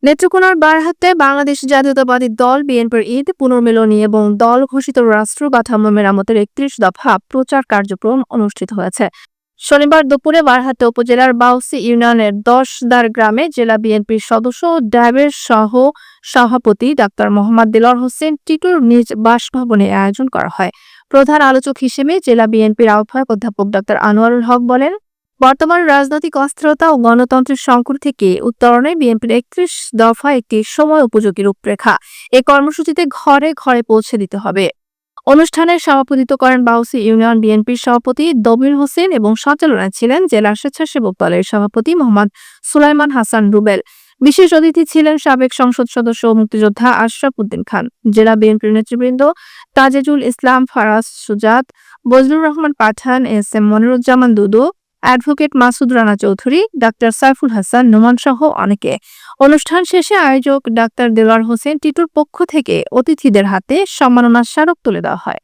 নেত্রকোনার বারহাট্টায় বাংলাদেশ জাতীয়তাবাদী দল বিএনপির ঈদ পুনর্মিলনী এবং দল ঘোষিত রাষ্ট্র কাঠামো মেরামতের ৩১ দফা প্রচার কার্যক্রম অনুষ্ঠিত হয়েছে। শনিবার দুপুরে বারহাট্টা উপজেলার বাউসী ইউনিয়নের ১০দার গ্রামে জেলা বিএনপির সদস্য ও ড্যাবের সহ সভাপতি ডাক্তার মোহাম্মদ দেলোয়ার হোসেন টিটুর নিজ বাসভবনে আয়োজন করা হয়। প্রধান আলোচক হিসেবে জেলা বিএনপির আহ্বায়ক অধ্যাপক ডাক্তার আনোয়ারুল হক বলেন, বর্তমান রাজনৈতিক অস্থিরতা ও গণতন্ত্রের সংকট থেকে উত্তরণে বিএনপির ৩১ দফা একটি সময় উপযোগী রূপরেখা। এই কর্মসূচিতে ঘরে ঘরে পৌঁছে দিতে হবে। অনুষ্ঠানে সভাপতিত্ব করেন বাউসী ইউনিয়ন বিএনপির সভাপতি দবির হোসেন এবং সঞ্চালনায় ছিলেন জেলা স্বেচ্ছাসেবক দলের সভাপতি মোহাম্মদ সুলাইমান হাসান রুবেল। বিশেষ অতিথি ছিলেন সাবেক সংসদ সদস্য ও মুক্তিযোদ্ধা আশরাফ উদ্দিন খান, জেলা বিএনপির নেতৃবৃন্দ তাজেজুল ইসলাম ফারাজ সুজাত, বজলুর রহমান পাঠান, এস এম মনিরুজ্জামান দুদু, অ্যাডভোকেট মাসুদ রানা চৌধুরী, ডাক্তার সাইফুল হাসান নোমান সহ অনেকে। অনুষ্ঠান শেষে আয়োজক ডাক্তার দেলোয়ার হোসেন টিটুর পক্ষ থেকে অতিথিদের হাতে সম্মাননা স্মারক তুলে দেওয়া হয়।